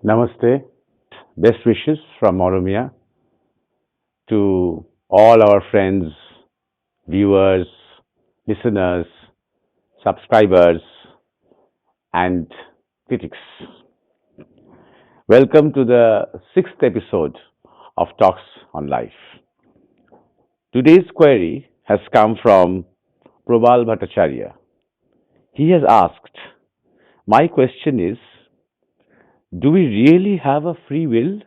Namaste. Best wishes from Maramia to all our friends, viewers, listeners, subscribers, and critics. Welcome to the sixth episode of Talks on Life. Today's query has come from Probal Bhattacharya. He has asked, my question is, do we really have a free will?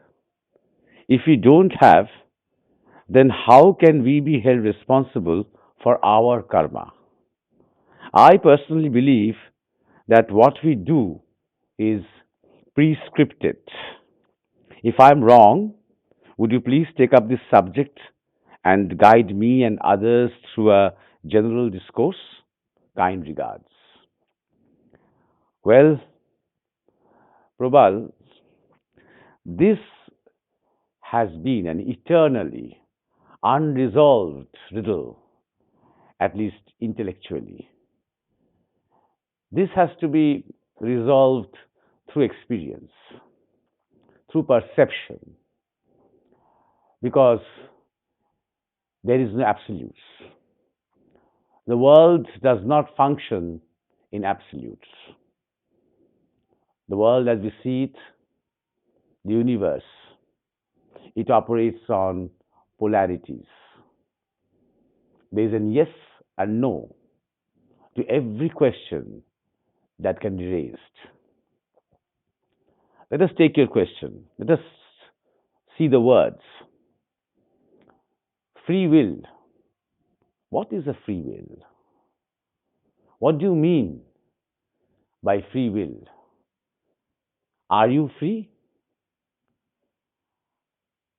If we don't have, then how can we be held responsible for our karma? I personally believe that what we do is prescripted. If I'm wrong, would you please take up this subject and guide me and others through a general discourse? Kind regards. Well, Probal, this has been an eternally unresolved riddle, at least intellectually. This has to be resolved through experience, through perception, because there is no absolutes. The world does not function in absolutes. The world as we see it, the universe, it operates on polarities. There is a yes and no to every question that can be raised. Let us take your question. Let us see the words. Free will. What is a free will? What do you mean by free will? Are you free?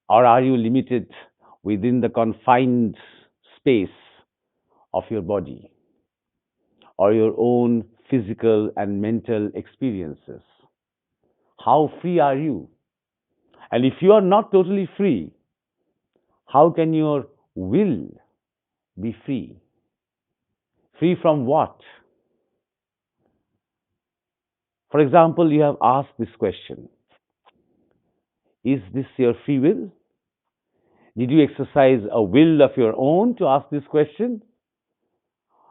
Or are you limited within the confined space of your body or your own physical and mental experiences? How free are you? And if you are not totally free, how can your will be free? Free from what? For example, you have asked this question. Is this your free will? Did you exercise a will of your own to ask this question?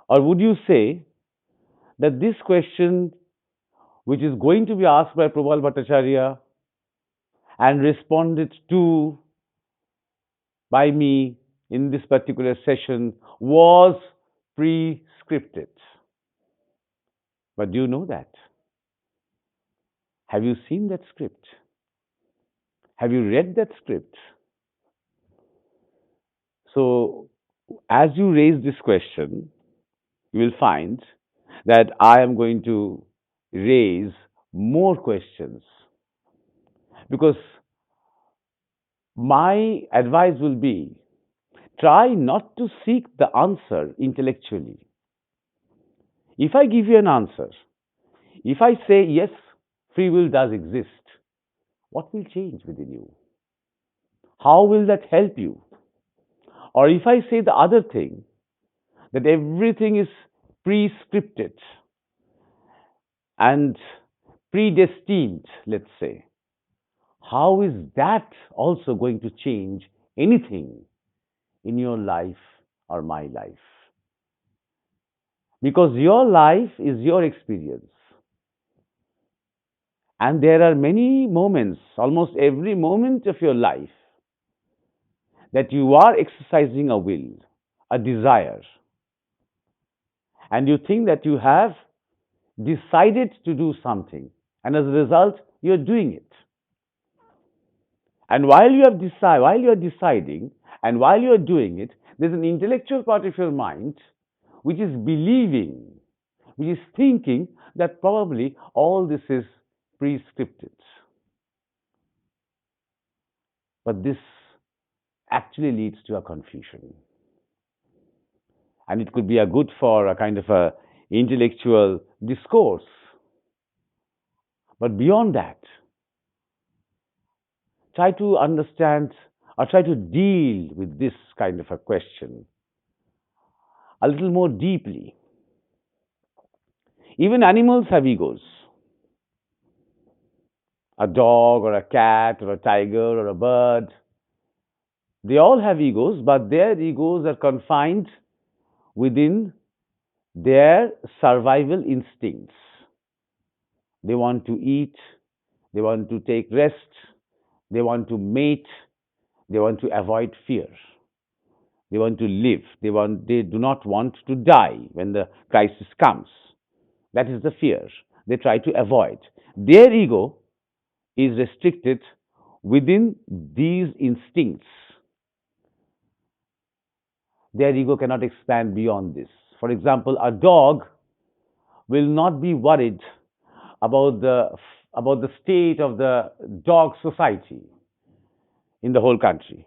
Or would you say that this question, which is going to be asked by Probal Bhattacharya and responded to by me in this particular session, was pre-scripted? But do you know that? Have you seen that script? Have you read that script? So, as you raise this question, you will find that I am going to raise more questions because my advice will be try not to seek the answer intellectually. If I give you an answer, if I say yes, free will does exist, what will change within you? How will that help you? Or if I say the other thing, that everything is pre-scripted and predestined, let's say, how is that also going to change anything in your life or my life? Because your life is your experience. And there are many moments, almost every moment of your life, that you are exercising a will, a desire, and you think that you have decided to do something, and as a result, you're doing it. And while you are deciding, and while you are doing it, there's an intellectual part of your mind which is believing, which is thinking that probably all this is pre-scripted. But this actually leads to a confusion. And it could be a good for a kind of a intellectual discourse. But beyond that, try to understand or try to deal with this kind of a question a little more deeply. Even animals have egos. a dog or a cat or a tiger or a bird. They all have egos, but their egos are confined within their survival instincts. They want to eat, they want to take rest, they want to mate, they want to avoid fear. They want to live. They do not want to die when the crisis comes. That is the fear they try to avoid. Their ego is restricted within these instincts. Their ego cannot expand beyond this. For example, a dog will not be worried about the state of the dog society in the whole country.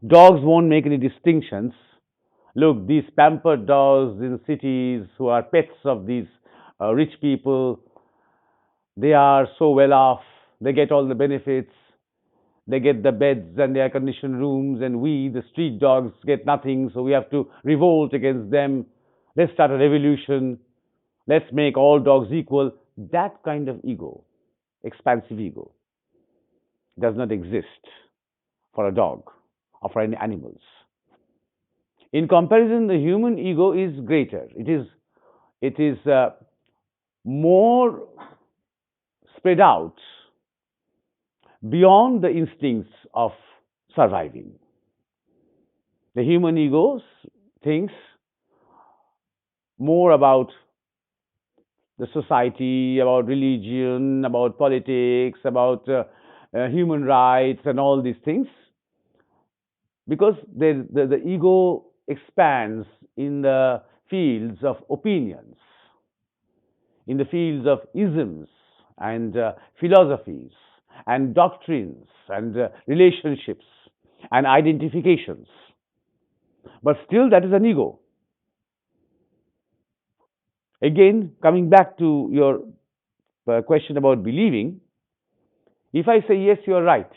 Dogs won't make any distinctions. Look, these pampered dogs in cities who are pets of these rich people, they are so well off. They get all the benefits. They get the beds and the air conditioned rooms, and we, the street dogs, get nothing. So we have to revolt against them. Let's start a revolution. Let's make all dogs equal. That kind of ego, expansive ego, does not exist for a dog or for any animals. In comparison, the human ego is greater. It is more spread out beyond the instincts of surviving. The human ego thinks more about the society, about religion, about politics, about human rights, and all these things, because the ego expands in the fields of opinions, in the fields of isms and philosophies and doctrines and relationships and identifications. But still, that is an ego. Again, coming back to your question about believing, if I say, yes, you're right,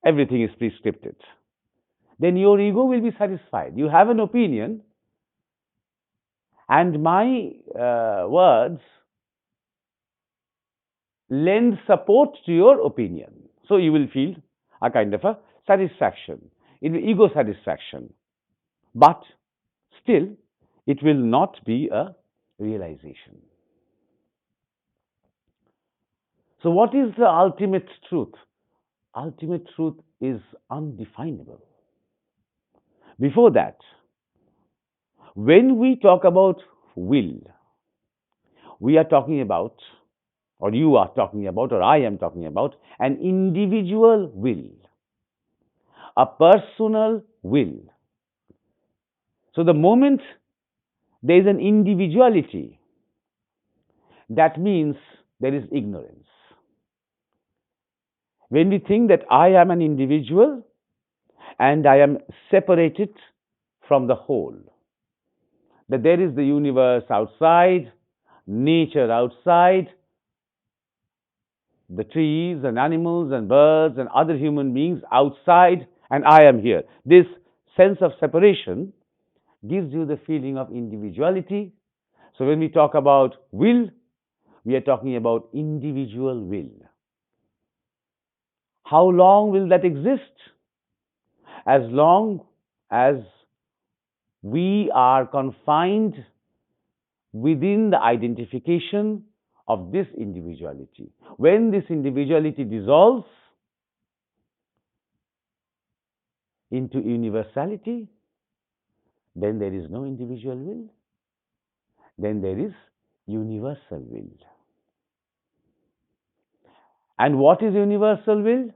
everything is prescripted, then your ego will be satisfied. You have an opinion, and my words lend support to your opinion. So you will feel a kind of a satisfaction, in ego satisfaction. But still, it will not be a realization. So, what is the ultimate truth? Ultimate truth is undefinable. Before that, when we talk about will, we are talking about, or you are talking about, or I am talking about, an individual will, a personal will. So, the moment there is an individuality, that means there is ignorance. When we think that I am an individual and I am separated from the whole, that there is the universe outside, nature outside, the trees and animals and birds and other human beings outside, and I am here. This sense of separation gives you the feeling of individuality. So when we talk about will, we are talking about individual will. How long will that exist? As long as we are confined within the identification of this individuality. When this individuality dissolves into universality, then there is no individual will, then there is universal will. And what is universal will?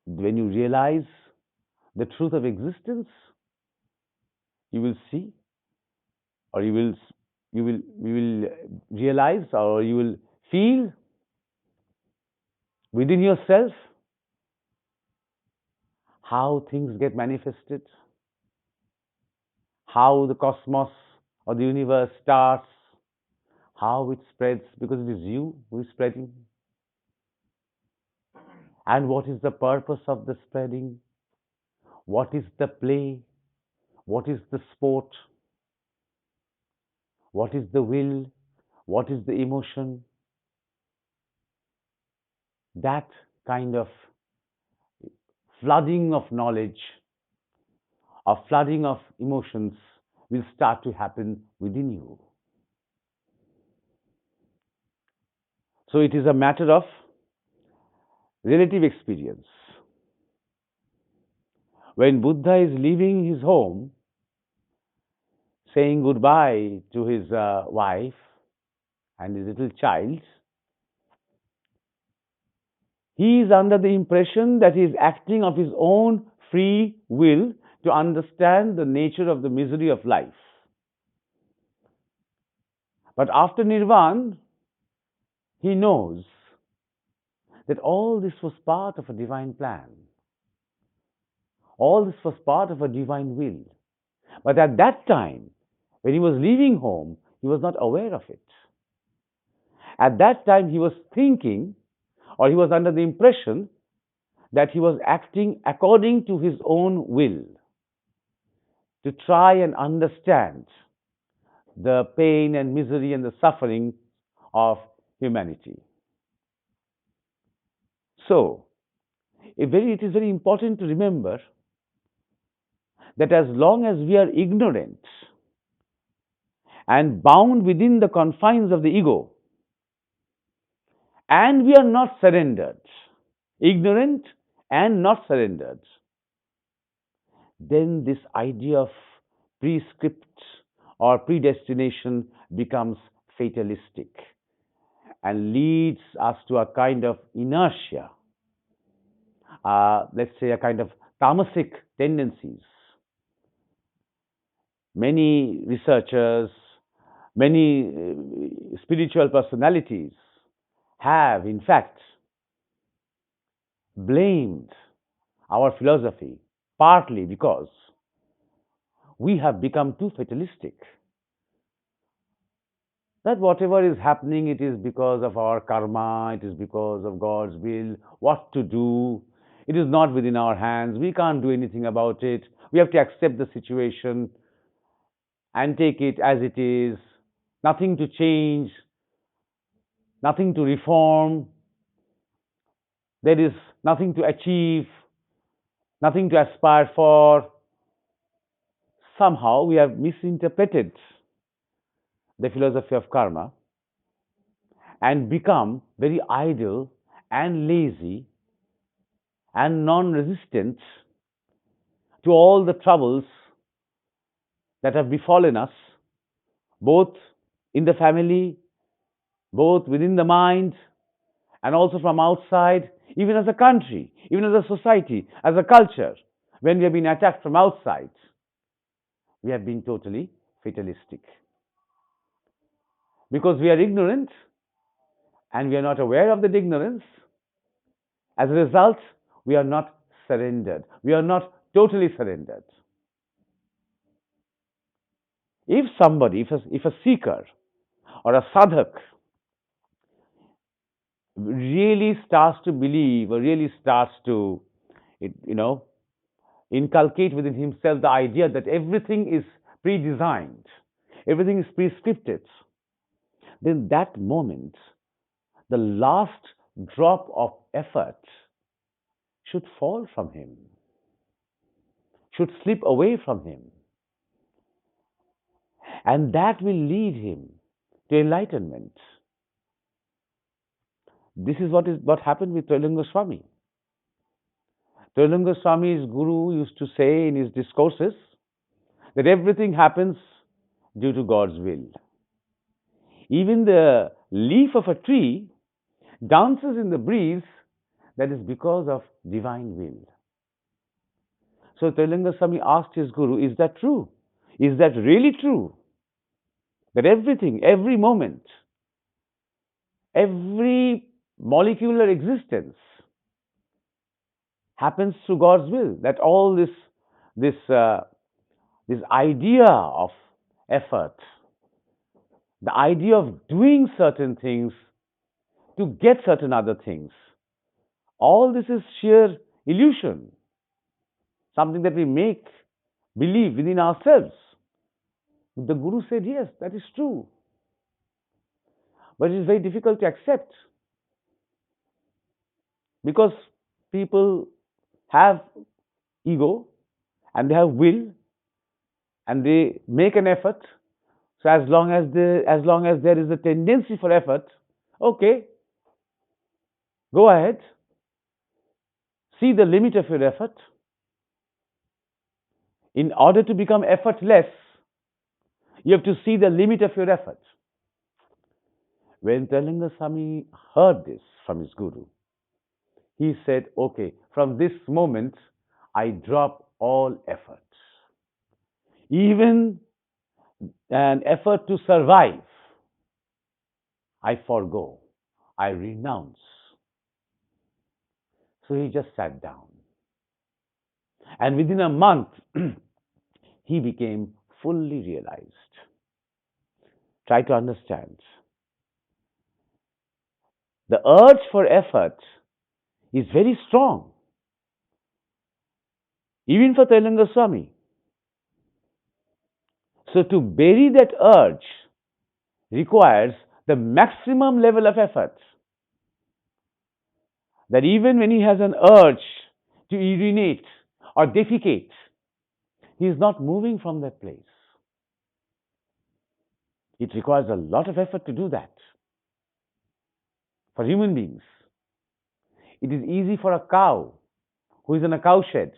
When you realize the truth of existence, you will see, or you will realize, or you will feel within yourself how things get manifested, how the cosmos or the universe starts, how it spreads, because it is you who is spreading. And what is the purpose of the spreading? What is the play? What is the sport? What is the will? what is the emotion, that kind of flooding of knowledge or flooding of emotions will start to happen within you. So it is a matter of relative experience. When Buddha is leaving his home, saying goodbye to his wife and his little child, he is under the impression that he is acting of his own free will to understand the nature of the misery of life. But after Nirvana, he knows that all this was part of a divine plan. All this was part of a divine will. But at that time, when he was leaving home, he was not aware of it. At that time, he was thinking, or he was under the impression that he was acting according to his own will to try and understand the pain and misery and the suffering of humanity. So, it is very important to remember that as long as we are ignorant and bound within the confines of the ego, and we are not surrendered, ignorant and not surrendered, then this idea of prescript or predestination becomes fatalistic and leads us to a kind of inertia, let's say a kind of tamasic tendencies. Many researchers, many spiritual personalities have, in fact, blamed our philosophy partly because we have become too fatalistic. That whatever is happening, it is because of our karma, it is because of God's will, what to do. It is not within our hands. We can't do anything about it. We have to accept the situation and take it as it is. Nothing to change, nothing to reform. There is nothing to achieve, nothing to aspire for. Somehow we have misinterpreted the philosophy of karma and become very idle and lazy and non resistant to all the troubles that have befallen us, both in the family, both within the mind, and also from outside, even as a country, even as a society, as a culture. When we have been attacked from outside, we have been totally fatalistic. Because we are ignorant and we are not aware of that ignorance, as a result, we are not surrendered. We are not totally surrendered. If somebody, if a seeker or a sadhak really starts to believe or really starts to, you know, inculcate within himself the idea that everything is pre-designed, everything is prescripted, then that moment, the last drop of effort should fall from him, should slip away from him. And that will lead him to enlightenment. This is what happened with Trailanga Swami. Trailanga Swami's guru used to say in his discourses that everything happens due to God's will. Even the leaf of a tree dances in the breeze, that is because of divine will. So Trailanga Swami asked his guru, is that true? Is that really true? That everything, every moment, every molecular existence happens through God's will. That all this this idea of effort, the idea of doing certain things to get certain other things, all this is sheer illusion, something that we make believe within ourselves. The Guru said, yes, that is true. But it is very difficult to accept because people have ego and they have will and they make an effort. So as long as there is a tendency for effort, okay, go ahead, see the limit of your effort. In order to become effortless, you have to see the limit of your effort. When Telanga Swami heard this from his guru, he said, okay, from this moment, I drop all effort. Even an effort to survive, I forego, I renounce. So he just sat down. And within a month, he became fully realized. Try to understand. The urge for effort is very strong, even for Telanga Swami. So to bury that urge requires the maximum level of effort. That even when he has an urge to urinate or defecate, he is not moving from that place. It requires a lot of effort to do that. For human beings, it is easy for a cow who is in a cowshed.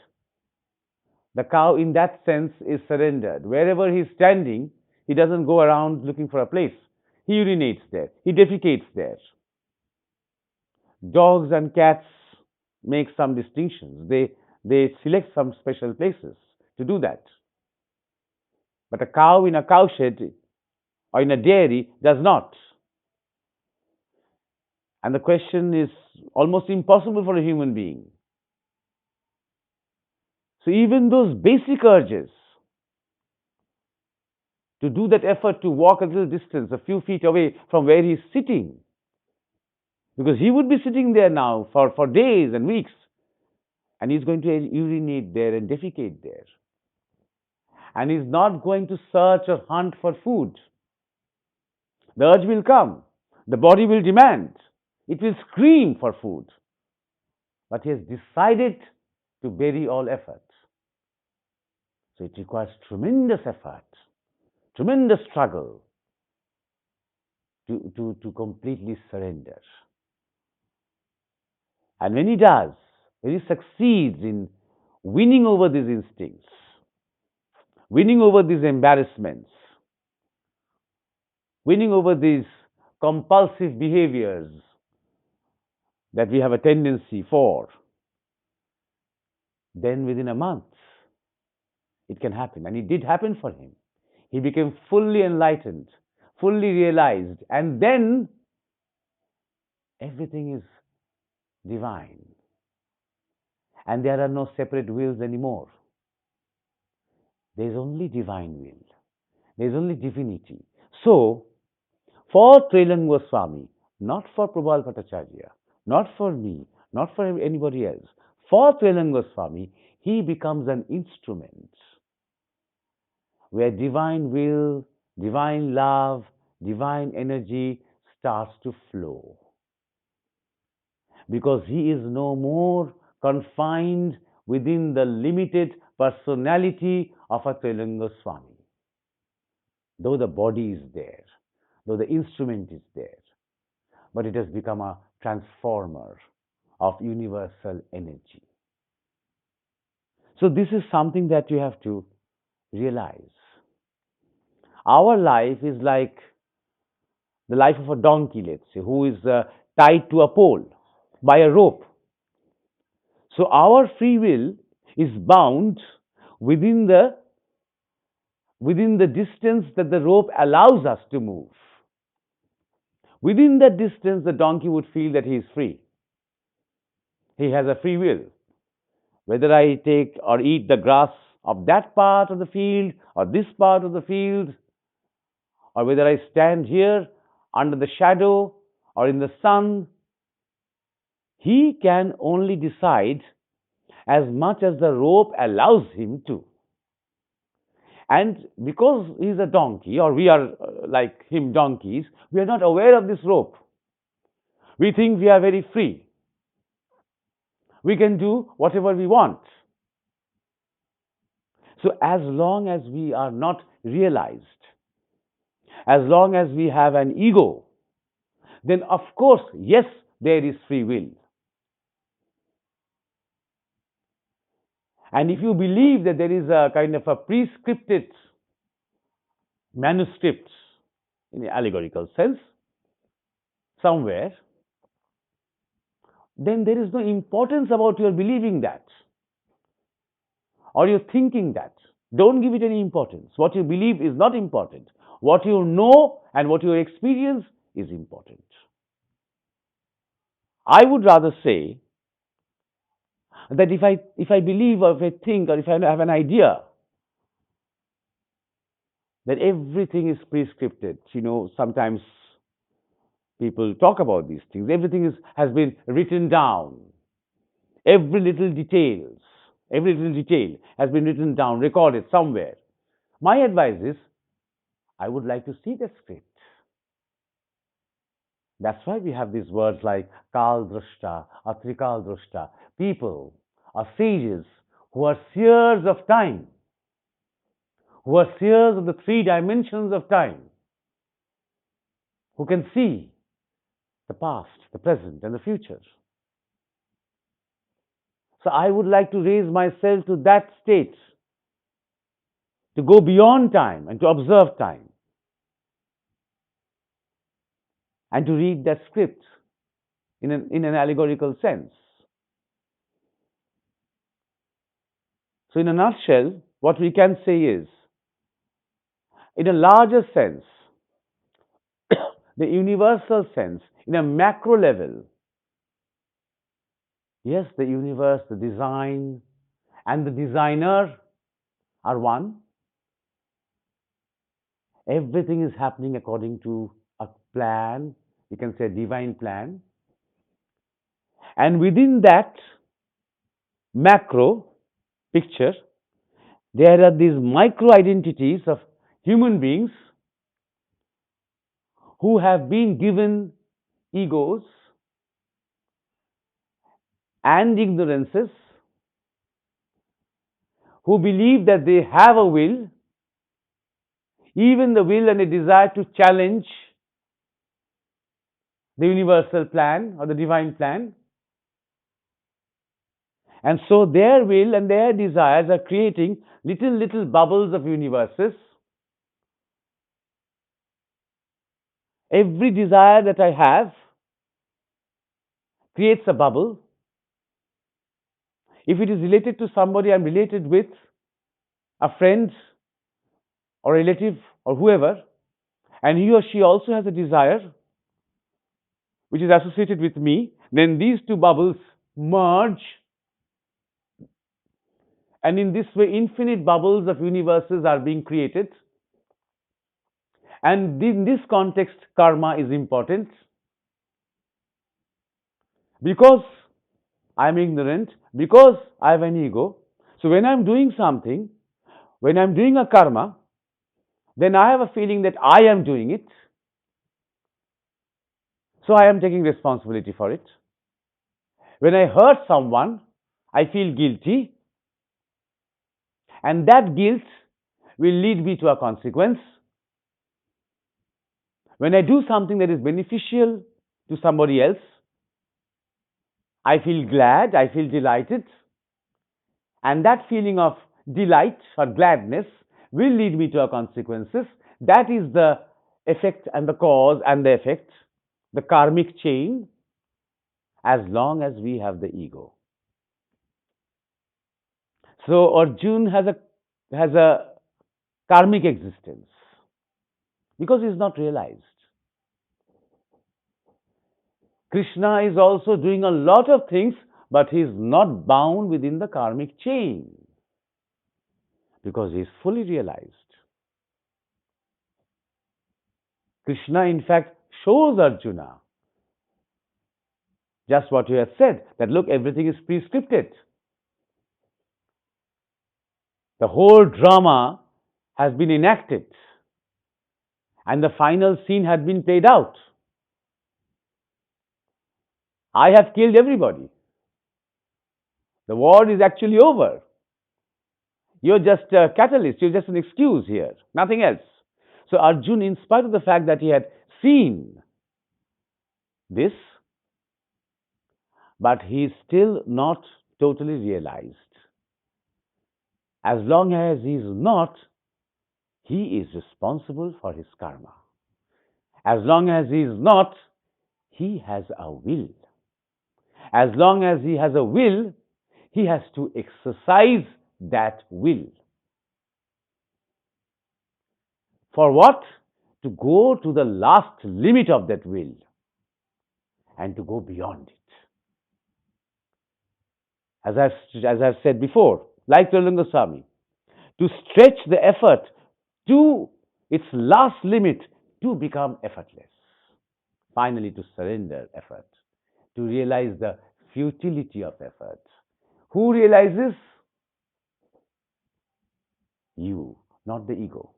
The cow, in that sense, is surrendered. Wherever he is standing, he doesn't go around looking for a place. He urinates there, he defecates there. Dogs and cats make some distinctions. They select some special places to do that. But a cow in a cowshed or in a dairy does not. And the question is almost impossible for a human being. So even those basic urges to do that effort to walk a little distance, a few feet away from where he's sitting, because he would be sitting there now for days and weeks, and he's going to urinate there and defecate there. And he's not going to search or hunt for food. The urge will come, the body will demand, it will scream for food. But he has decided to bury all effort. So it requires tremendous effort, tremendous struggle to completely surrender. And when he does, when he succeeds in winning over these instincts, winning over these embarrassments, winning over these compulsive behaviors that we have a tendency for, then within a month, it can happen. And it did happen for him. He became fully enlightened, fully realized, and then everything is divine. And there are no separate wills anymore. There is only divine will. There is only divinity. So, for Trailan Goswami, not for Prabal Bhattacharya, not for me, not for anybody else, for Trailan Goswami, he becomes an instrument where divine will, divine love, divine energy starts to flow. Because he is no more confined within the limited personality of a Trailan Goswami. Though the body is there, though the instrument is there, but it has become a transformer of universal energy. So this is something that you have to realize. Our life is like the life of a donkey, let's say, who is tied to a pole by a rope. So our free will is bound within the distance that the rope allows us to move. Within that distance, the donkey would feel that he is free. He has a free will. Whether I take or eat the grass of that part of the field or this part of the field, or whether I stand here under the shadow or in the sun, he can only decide as much as the rope allows him to. And because he is a donkey, or we are like him, donkeys, we are not aware of this rope. We think we are very free. We can do whatever we want. So, as long as we are not realized, as long as we have an ego, then of course, yes, there is free will. And if you believe that there is a kind of a prescripted manuscript in an allegorical sense somewhere, then there is no importance about your believing that or your thinking that. Don't give it any importance. What you believe is not important. What you know and what you experience is important. I would rather say that if I believe or if I think or if I have an idea that everything is prescripted, sometimes people talk about these things. Everything has been written down. Every little details, every little detail has been written down, recorded somewhere. My advice is, I would like to see the script. That's why we have these words like Kal Drashta or Trikal Drashta. People are sages who are seers of time, who are seers of the three dimensions of time, who can see the past, the present, and the future. So I would like to raise myself to that state, to go beyond time and to observe time, and to read that script in an allegorical sense. So, in a nutshell, what we can say is, in a larger sense, the universal sense, in a macro level, yes, the universe, the design, and the designer are one. Everything is happening according to a plan, you can say a divine plan. And within that macro picture, there are these micro identities of human beings who have been given egos and ignorances, who believe that they have a will, even the will and a desire to challenge the universal plan or the divine plan. And so their will and their desires are creating little bubbles of universes. Every desire that I have creates a bubble. If it is related to somebody I'm related with, a friend or relative or whoever, and he or she also has a desire which is associated with me, then these two bubbles merge, and in this way, infinite bubbles of universes are being created. And in this context, karma is important because I'm ignorant, because I have an ego. So when I'm doing something, when I'm doing a karma, then I have a feeling that I am doing it. So I am taking responsibility for it. When I hurt someone, I feel guilty, and that guilt will lead me to a consequence. When I do something that is beneficial to somebody else, I feel glad, I feel delighted, and that feeling of delight or gladness will lead me to a consequences. That is the effect and the cause and the effect, the karmic chain, as long as we have the ego. So Arjun has a karmic existence because he is not realized. Krishna is also doing a lot of things, but he is not bound within the karmic chain because he is fully realized. Krishna, in fact, shows Arjuna just what you have said, that look, everything is prescripted. The whole drama has been enacted, and the final scene had been played out. I have killed everybody. The war is actually over. You're just a catalyst, you're just an excuse here, nothing else. So Arjun, in spite of the fact that he had seen this, but he's still not totally realized. As long as he's not, he is responsible for his karma. As long as he is not, he has a will. As long as he has a will, he has to exercise that will. For what? To go to the last limit of that will and to go beyond it. As I've said before, like Roland Goswami, to stretch the effort to its last limit to become effortless. Finally, to surrender effort, to realize the futility of effort. Who realizes? You, not the ego.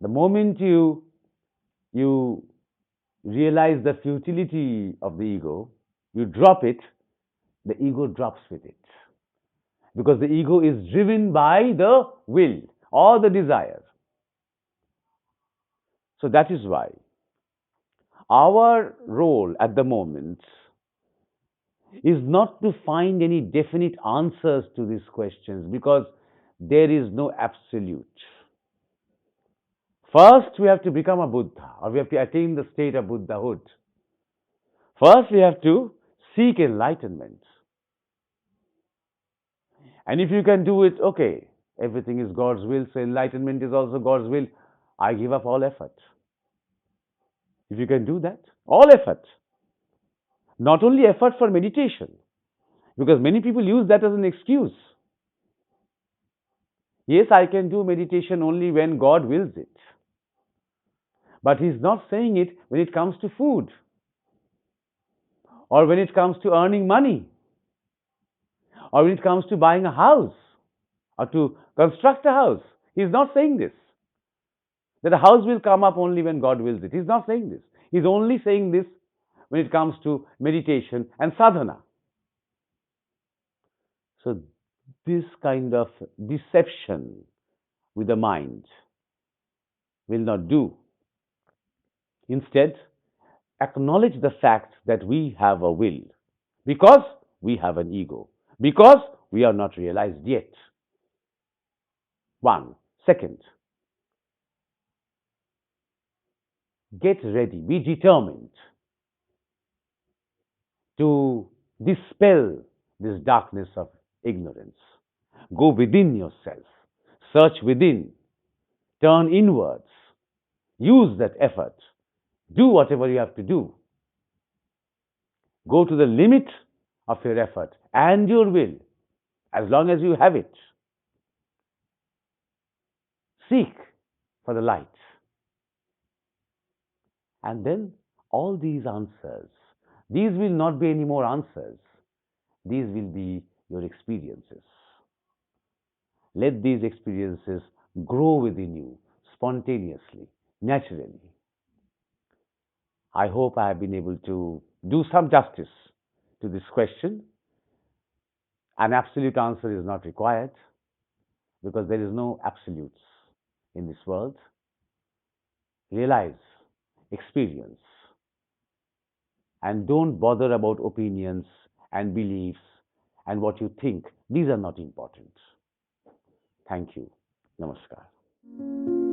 The moment you realize the futility of the ego, you drop it, the ego drops with it. Because the ego is driven by the will or the desire. So that is why our role at the moment is not to find any definite answers to these questions because there is no absolute. First, we have to become a Buddha or we have to attain the state of Buddhahood. First, we have to seek enlightenment. And if you can do it, okay, everything is God's will, so enlightenment is also God's will. I give up all effort. If you can do that, all effort. Not only effort for meditation, because many people use that as an excuse. Yes, I can do meditation only when God wills it. But he's not saying it when it comes to food or when it comes to earning money or when it comes to buying a house or to construct a house. He's not saying this. That a house will come up only when God wills it. He's not saying this. He's only saying this when it comes to meditation and sadhana. So, this kind of deception with the mind will not do. Instead, acknowledge the fact that we have a will because we have an ego, because we are not realized yet. One. Second, get ready, be determined to dispel this darkness of ignorance. Go within yourself, search within, turn inwards, use that effort, do whatever you have to do. Go to the limit of your effort and your will, as long as you have it. Seek for the light. And then all these answers, these will not be any more answers. These will be your experiences. Let these experiences grow within you spontaneously, naturally. I hope I have been able to do some justice to this question. An absolute answer is not required because there is no absolutes in this world. Realize, experience, and don't bother about opinions and beliefs and what you think. These are not important. Thank you. Namaskar.